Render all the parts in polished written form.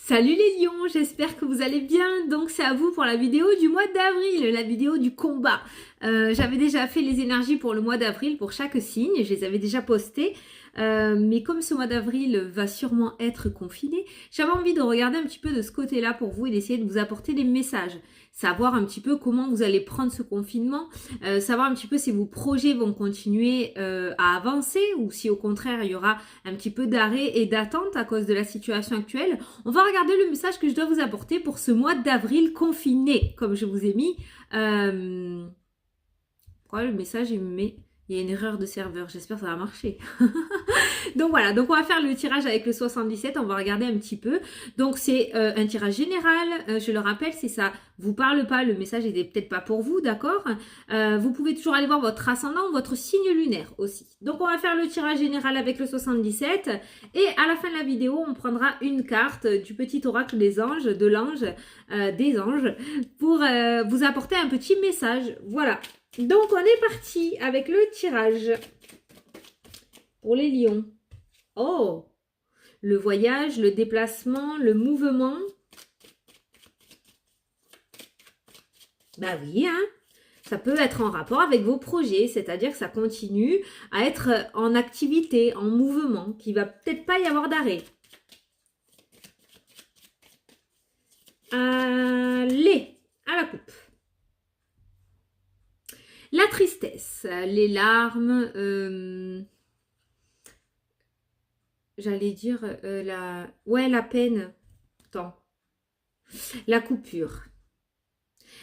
Salut les lions, j'espère que vous allez bien. Donc c'est à vous pour la vidéo du mois d'avril, la vidéo du combat. J'avais déjà fait les énergies pour le mois d'avril pour chaque signe, je les avais déjà postées. Mais comme ce mois d'avril va sûrement être confiné, j'avais envie de regarder un petit peu de ce côté-là pour vous et d'essayer de vous apporter des messages. Savoir un petit peu comment vous allez prendre ce confinement, savoir un petit peu si vos projets vont continuer à avancer ou si au contraire il y aura un petit peu d'arrêt et d'attente à cause de la situation actuelle. On va regarder le message que je dois vous apporter pour ce mois d'avril confiné, comme je vous ai mis. Pourquoi le message il me met... Il y a une erreur de serveur, j'espère que ça va marcher. Donc voilà, donc on va faire le tirage avec le 77, on va regarder un petit peu. Donc c'est un tirage général, je le rappelle, si ça vous parle pas, le message n'est peut-être pas pour vous, d'accord. Vous pouvez toujours aller voir votre ascendant, votre signe lunaire aussi. Donc on va faire le tirage général avec le 77 et à la fin de la vidéo, on prendra une carte du petit oracle des anges, de l'ange, des anges, pour vous apporter un petit message. Voilà. Donc on est parti avec le tirage pour les lions. Oh, le voyage, le déplacement, le mouvement. Bah oui, hein. Ça peut être en rapport avec vos projets, c'est-à-dire que ça continue à être en activité, en mouvement, qu'il va peut-être pas y avoir d'arrêt. Allez, à la coupe. La tristesse, les larmes, j'allais dire la peine. Attends. La coupure.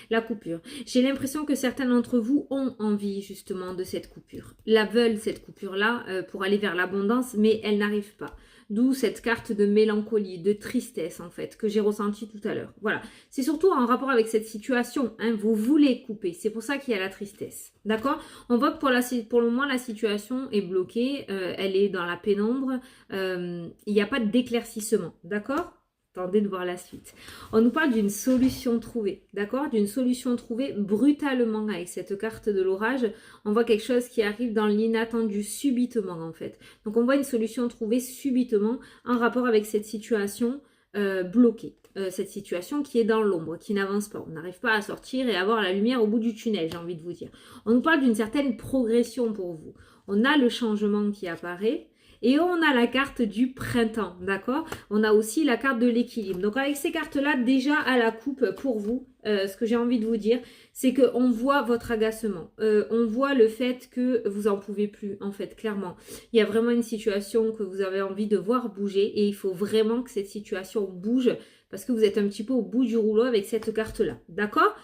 La coupure. J'ai l'impression que certains d'entre vous ont envie justement de cette coupure. La veulent cette coupure-là pour aller vers l'abondance, mais elle n'arrive pas. D'où cette carte de mélancolie, de tristesse en fait, que j'ai ressentie tout à l'heure. Voilà. C'est surtout en rapport avec cette situation. Hein, vous voulez couper. C'est pour ça qu'il y a la tristesse. D'accord? On voit que pour le moment, la situation est bloquée. Elle est dans la pénombre. Il n'y a pas d'éclaircissement. D'accord? Attendez de voir la suite. On nous parle d'une solution trouvée, d'accord? D'une solution trouvée brutalement avec cette carte de l'orage. On voit quelque chose qui arrive dans l'inattendu, subitement en fait. Donc on voit une solution trouvée subitement en rapport avec cette situation bloquée. Cette situation qui est dans l'ombre, qui n'avance pas. On n'arrive pas à sortir et à voir la lumière au bout du tunnel, j'ai envie de vous dire. On nous parle d'une certaine progression pour vous. On a le changement qui apparaît. Et on a la carte du printemps, d'accord? On a aussi la carte de l'équilibre. Donc avec ces cartes-là, déjà à la coupe pour vous, ce que j'ai envie de vous dire, c'est qu'on voit votre agacement. On voit le fait que vous en pouvez plus, en fait, clairement. Il y a vraiment une situation que vous avez envie de voir bouger et il faut vraiment que cette situation bouge parce que vous êtes un petit peu au bout du rouleau avec cette carte-là, d'accord?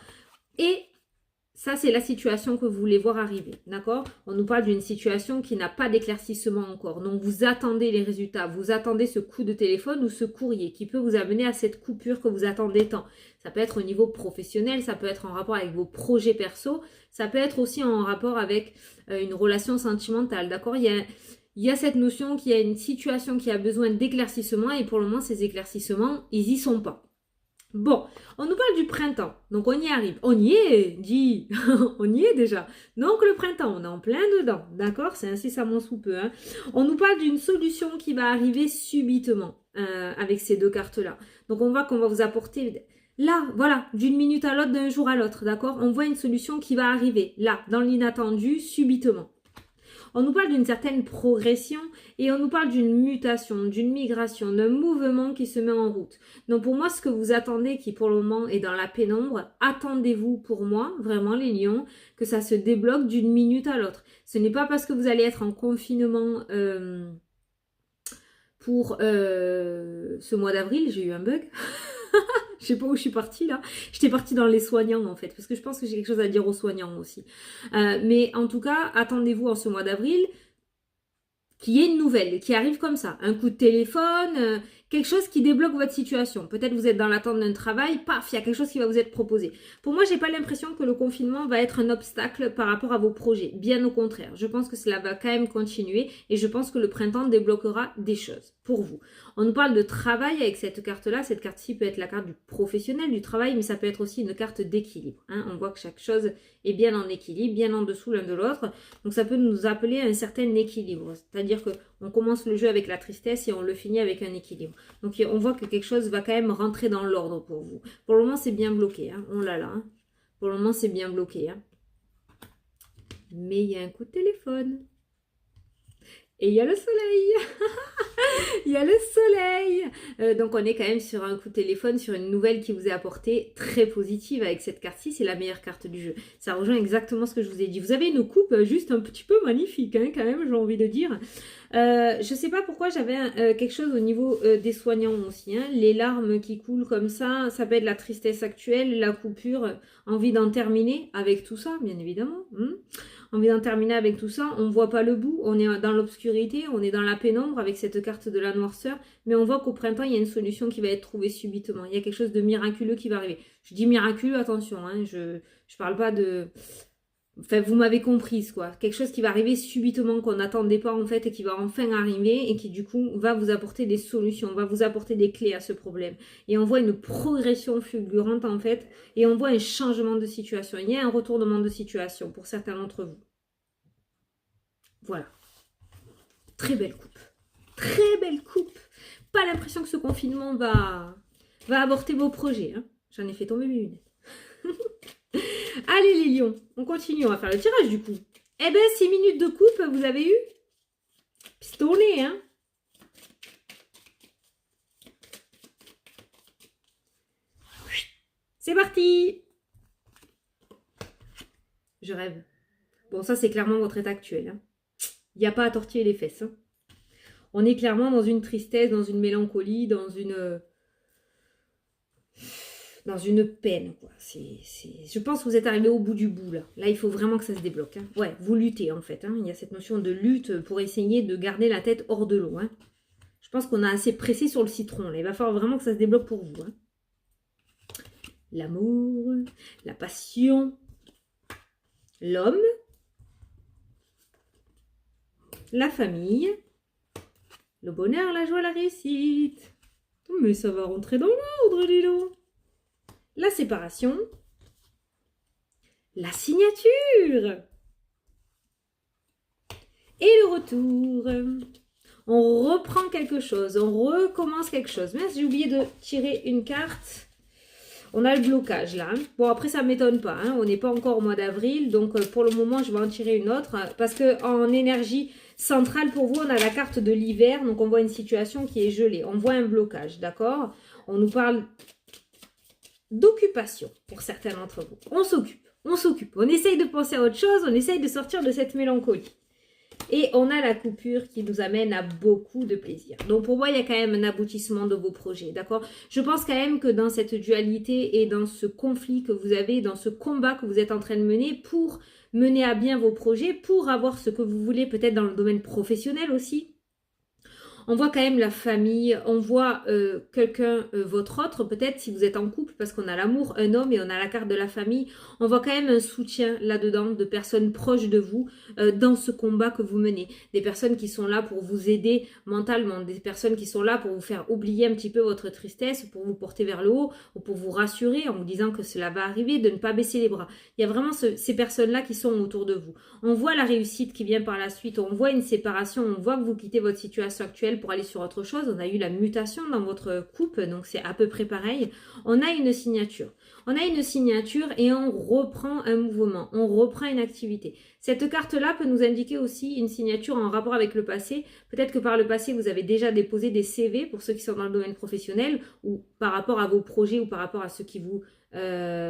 Et ça, c'est la situation que vous voulez voir arriver, d'accord? On nous parle d'une situation qui n'a pas d'éclaircissement encore. Donc, vous attendez les résultats. Vous attendez ce coup de téléphone ou ce courrier qui peut vous amener à cette coupure que vous attendez tant. Ça peut être au niveau professionnel, ça peut être en rapport avec vos projets perso, ça peut être aussi en rapport avec une relation sentimentale, d'accord? Il y a cette notion qu'il y a une situation qui a besoin d'éclaircissement et pour le moment, ces éclaircissements, ils y sont pas. Bon, on nous parle du printemps, donc on y arrive. On y est, dit, on y est déjà. Donc le printemps, on est en plein dedans, d'accord? C'est incessamment sous peu. Hein. On nous parle d'une solution qui va arriver subitement avec ces deux cartes-là. Donc on voit qu'on va vous apporter, là, voilà, d'une minute à l'autre, d'un jour à l'autre, d'accord? On voit une solution qui va arriver, là, dans l'inattendu, subitement. On nous parle d'une certaine progression et on nous parle d'une mutation, d'une migration, d'un mouvement qui se met en route. Donc pour moi, ce que vous attendez, qui pour le moment est dans la pénombre, attendez-vous pour moi, vraiment les lions, que ça se débloque d'une minute à l'autre. Ce n'est pas parce que vous allez être en confinement pour ce mois d'avril, j'ai eu un bug. Je sais pas où je suis partie là. J'étais partie dans les soignants en fait, parce que je pense que j'ai quelque chose à dire aux soignants aussi. Mais en tout cas, attendez-vous en ce mois d'avril qu'il y ait une nouvelle qui arrive comme ça. Un coup de téléphone, quelque chose qui débloque votre situation. Peut-être vous êtes dans l'attente d'un travail, paf, il y a quelque chose qui va vous être proposé. Pour moi, j'ai pas l'impression que le confinement va être un obstacle par rapport à vos projets. Bien au contraire. Je pense que cela va quand même continuer et je pense que le printemps débloquera des choses pour vous. On nous parle de travail avec cette carte-là. Cette carte-ci peut être la carte du professionnel, du travail, mais ça peut être aussi une carte d'équilibre. Hein. On voit que chaque chose est bien en équilibre, bien en dessous l'un de l'autre. Donc ça peut nous appeler à un certain équilibre. C'est-à-dire qu'on commence le jeu avec la tristesse et on le finit avec un équilibre. Donc on voit que quelque chose va quand même rentrer dans l'ordre pour vous. Pour le moment, c'est bien bloqué. Hein. Oh là là. Hein. Pour le moment, c'est bien bloqué. Hein. Mais il y a un coup de téléphone. Et il y a le soleil. Il y a le soleil. Donc on est quand même sur un coup de téléphone, sur une nouvelle qui vous est apportée très positive avec cette carte-ci. C'est la meilleure carte du jeu. Ça rejoint exactement ce que je vous ai dit. Vous avez une coupe juste un petit peu magnifique hein, quand même, j'ai envie de dire. Je sais pas pourquoi j'avais quelque chose au niveau des soignants aussi. Hein. Les larmes qui coulent comme ça peut être la tristesse actuelle, la coupure, envie d'en terminer avec tout ça, bien évidemment. Envie d'en terminer avec tout ça, on voit pas le bout, on est dans l'obscurité, on est dans la pénombre avec cette carte de la noirceur, mais on voit qu'au printemps, il y a une solution qui va être trouvée subitement. Il y a quelque chose de miraculeux qui va arriver. Je dis miraculeux, attention, hein, je parle pas de... Enfin, vous m'avez comprise, quoi. Quelque chose qui va arriver subitement, qu'on n'attendait pas, en fait, et qui va enfin arriver, et qui, du coup, va vous apporter des solutions, va vous apporter des clés à ce problème. Et on voit une progression fulgurante, en fait, et on voit un changement de situation. Il y a un retournement de situation pour certains d'entre vous. Voilà. Très belle coupe. Très belle coupe. Pas l'impression que ce confinement va avorter vos projets. Hein. J'en ai fait tomber mes lunettes. Allez les lions, on continue, on va faire le tirage du coup. Eh ben 6 minutes de coupe, vous avez eu pistonné, hein. C'est parti. Je rêve. Bon, ça c'est clairement votre état actuel. Hein. Il n'y a pas à tortiller les fesses. Hein. On est clairement dans une tristesse, dans une mélancolie, dans une peine, quoi. Je pense que vous êtes arrivé au bout du bout, là. Là, il faut vraiment que ça se débloque. Hein. Ouais, vous luttez, en fait. Hein. Il y a cette notion de lutte pour essayer de garder la tête hors de l'eau. Hein. Je pense qu'on a assez pressé sur le citron, là. Il va falloir vraiment que ça se débloque pour vous. Hein. L'amour, la passion, l'homme, la famille, le bonheur, la joie, la réussite. Mais ça va rentrer dans l'ordre, dis donc. La séparation, la signature et le retour. On reprend quelque chose, on recommence quelque chose. Mais j'ai oublié de tirer une carte. On a le blocage là. Hein. Bon, après, ça ne m'étonne pas. Hein. On n'est pas encore au mois d'avril. Donc, pour le moment, je vais en tirer une autre. Parce qu'en énergie centrale, pour vous, on a la carte de l'hiver. Donc, on voit une situation qui est gelée. On voit un blocage, d'accord? On nous parle d'occupation pour certains d'entre vous. On s'occupe. On essaye de penser à autre chose. On essaye de sortir de cette mélancolie. Et on a la coupure qui nous amène à beaucoup de plaisir. Donc pour moi, il y a quand même un aboutissement de vos projets, d'accord? Je pense quand même que dans cette dualité et dans ce conflit que vous avez, dans ce combat que vous êtes en train de mener pour mener à bien vos projets, pour avoir ce que vous voulez peut-être dans le domaine professionnel aussi, on voit quand même la famille, on voit quelqu'un, votre autre peut-être, si vous êtes en couple, parce qu'on a l'amour, un homme et on a la carte de la famille. On voit quand même un soutien là-dedans de personnes proches de vous dans ce combat que vous menez. Des personnes qui sont là pour vous aider mentalement, des personnes qui sont là pour vous faire oublier un petit peu votre tristesse, pour vous porter vers le haut, ou pour vous rassurer en vous disant que cela va arriver, de ne pas baisser les bras. Il y a vraiment ces personnes-là qui sont autour de vous. On voit la réussite qui vient par la suite, on voit une séparation, on voit que vous quittez votre situation actuelle pour aller sur autre chose. On a eu la mutation dans votre couple, donc c'est à peu près pareil. On a une signature. On a une signature et on reprend un mouvement, on reprend une activité. Cette carte-là peut nous indiquer aussi une signature en rapport avec le passé. Peut-être que par le passé, vous avez déjà déposé des CV pour ceux qui sont dans le domaine professionnel ou par rapport à vos projets ou par rapport à ceux qui vous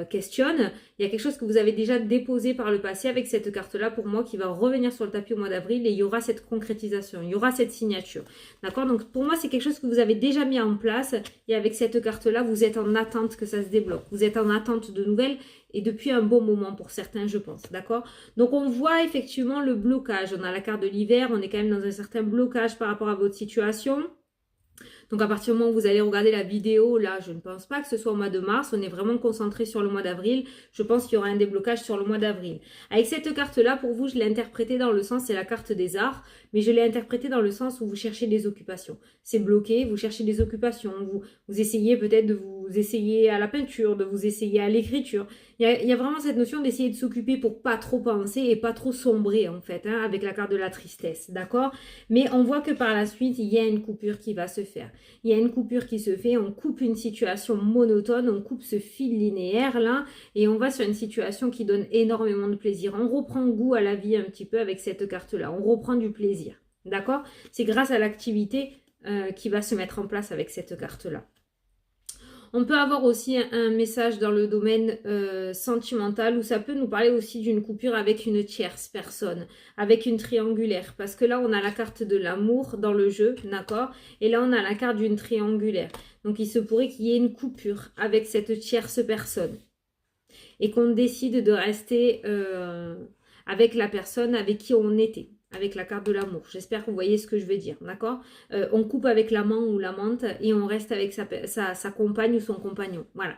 questionne. Il y a quelque chose que vous avez déjà déposé par le passé avec cette carte-là pour moi qui va revenir sur le tapis au mois d'avril et il y aura cette concrétisation, il y aura cette signature. D'accord? Donc pour moi, c'est quelque chose que vous avez déjà mis en place et avec cette carte-là, vous êtes en attente que ça se débloque. Vous êtes en attente de nouvelles et depuis un bon moment pour certains, je pense. D'accord? Donc on voit effectivement le blocage. On a la carte de l'hiver, on est quand même dans un certain blocage par rapport à votre situation. Donc à partir du moment où vous allez regarder la vidéo, là, je ne pense pas que ce soit au mois de mars. On est vraiment concentré sur le mois d'avril. Je pense qu'il y aura un déblocage sur le mois d'avril. Avec cette carte-là, pour vous, je l'ai interprétée dans le sens, c'est la carte des arts, mais je l'ai interprétée dans le sens où vous cherchez des occupations. C'est bloqué, vous cherchez des occupations. Vous essayez peut-être de vous vous essayer à la peinture, de vous essayer à l'écriture. Il y a vraiment cette notion d'essayer de s'occuper pour pas trop penser et pas trop sombrer en fait, hein, avec la carte de la tristesse, d'accord? Mais on voit que par la suite, il y a une coupure qui va se faire. Il y a une coupure qui se fait, on coupe une situation monotone, on coupe ce fil linéaire là, et on va sur une situation qui donne énormément de plaisir. On reprend goût à la vie un petit peu avec cette carte-là, on reprend du plaisir, d'accord? C'est grâce à l'activité qui va se mettre en place avec cette carte-là. On peut avoir aussi un message dans le domaine sentimental où ça peut nous parler aussi d'une coupure avec une tierce personne, avec une triangulaire. Parce que là, on a la carte de l'amour dans le jeu, d'accord? Et là, on a la carte d'une triangulaire. Donc, il se pourrait qu'il y ait une coupure avec cette tierce personne. Et qu'on décide de rester avec la personne avec qui on était. Avec la carte de l'amour. J'espère que vous voyez ce que je veux dire, d'accord? On coupe avec l'amant ou l'amante et on reste avec sa compagne ou son compagnon. Voilà.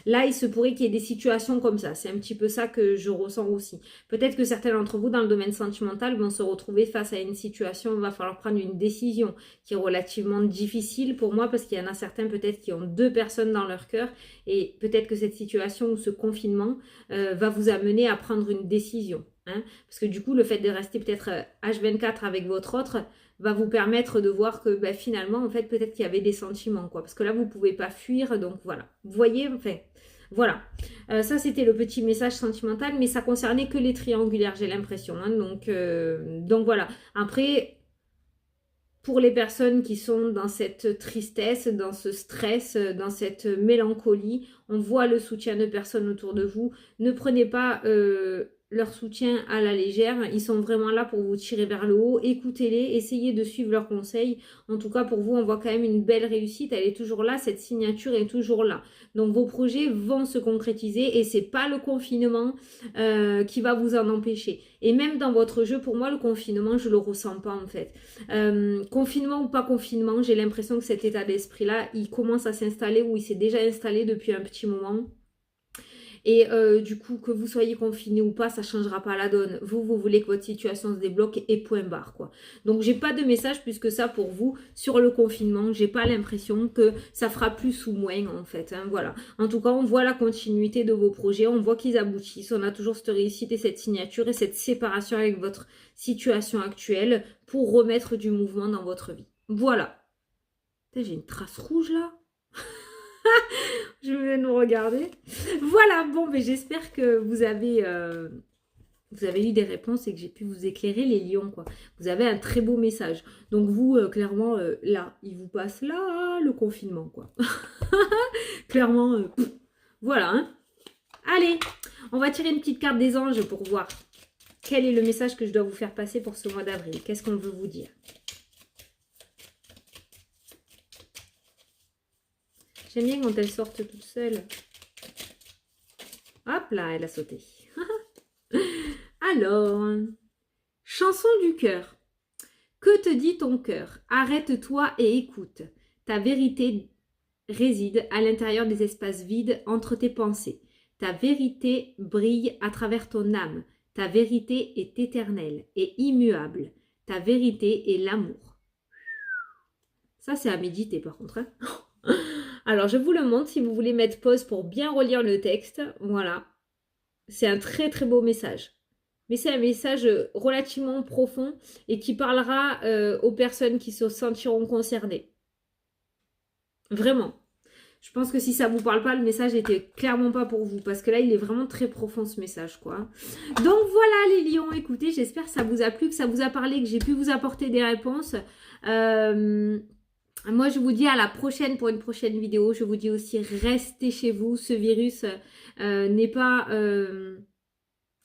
Là, il se pourrait qu'il y ait des situations comme ça. C'est un petit peu ça que je ressens aussi. Peut-être que certains d'entre vous, dans le domaine sentimental, vont se retrouver face à une situation où il va falloir prendre une décision qui est relativement difficile pour moi parce qu'il y en a certains peut-être qui ont 2 personnes dans leur cœur et peut-être que cette situation ou ce confinement va vous amener à prendre une décision. Hein, parce que du coup, le fait de rester peut-être H24 avec votre autre va vous permettre de voir que finalement, en fait, peut-être qu'il y avait des sentiments, quoi. Parce que là, vous ne pouvez pas fuir, donc voilà. Vous voyez, enfin, voilà. Ça, c'était le petit message sentimental, mais ça concernait que les triangulaires, j'ai l'impression. Hein, donc voilà. Après, pour les personnes qui sont dans cette tristesse, dans ce stress, dans cette mélancolie, on voit le soutien de personnes autour de vous. Ne prenez pas leur soutien à la légère. Ils sont vraiment là pour vous tirer vers le haut. Écoutez-les, essayez de suivre leurs conseils. En tout cas, pour vous, on voit quand même une belle réussite. Elle est toujours là, cette signature est toujours là. Donc, vos projets vont se concrétiser et c'est pas le confinement qui va vous en empêcher. Et même dans votre jeu, pour moi, le confinement, je le ressens pas en fait. Confinement ou pas confinement, j'ai l'impression que cet état d'esprit-là, il commence à s'installer ou il s'est déjà installé depuis un petit moment. Et du coup, que vous soyez confiné ou pas, ça ne changera pas la donne. Vous voulez que votre situation se débloque et point barre, quoi. Donc, j'ai pas de message plus que ça pour vous sur le confinement. J'ai pas l'impression que ça fera plus ou moins, en fait. Hein, voilà. En tout cas, on voit la continuité de vos projets. On voit qu'ils aboutissent. On a toujours cette réussite et cette signature et cette séparation avec votre situation actuelle pour remettre du mouvement dans votre vie. Voilà. J'ai une trace rouge, là. Je vais nous regarder. Voilà, bon, mais j'espère que vous avez eu des réponses et que j'ai pu vous éclairer les lions, quoi. Vous avez un très beau message. Donc vous, clairement, là, il vous passe là, le confinement, quoi. Clairement, voilà, hein. Allez, on va tirer une petite carte des anges pour voir quel est le message que je dois vous faire passer pour ce mois d'avril. Qu'est-ce qu'on veut vous dire? J'aime bien quand elles sortent toutes seules. Hop là, elle a sauté. Alors, chanson du cœur. Que te dit ton cœur? Arrête-toi et écoute. Ta vérité réside à l'intérieur des espaces vides entre tes pensées. Ta vérité brille à travers ton âme. Ta vérité est éternelle et immuable. Ta vérité est l'amour. Ça, c'est à méditer par contre. Hein. Alors, je vous le montre si vous voulez mettre pause pour bien relire le texte. Voilà. C'est un très très beau message. Mais c'est un message relativement profond et qui parlera aux personnes qui se sentiront concernées. Vraiment. Je pense que si ça ne vous parle pas, le message n'était clairement pas pour vous. Parce que là, il est vraiment très profond ce message, quoi. Donc voilà les lions, écoutez, j'espère que ça vous a plu, que ça vous a parlé, que j'ai pu vous apporter des réponses. Moi, je vous dis à la prochaine pour une prochaine vidéo. Je vous dis aussi, restez chez vous. Ce virus n'est pas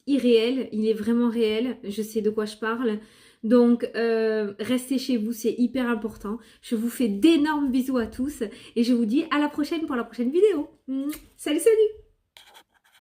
irréel. Il est vraiment réel. Je sais de quoi je parle. Donc, restez chez vous. C'est hyper important. Je vous fais d'énormes bisous à tous. Et je vous dis à la prochaine pour la prochaine vidéo. Salut, salut!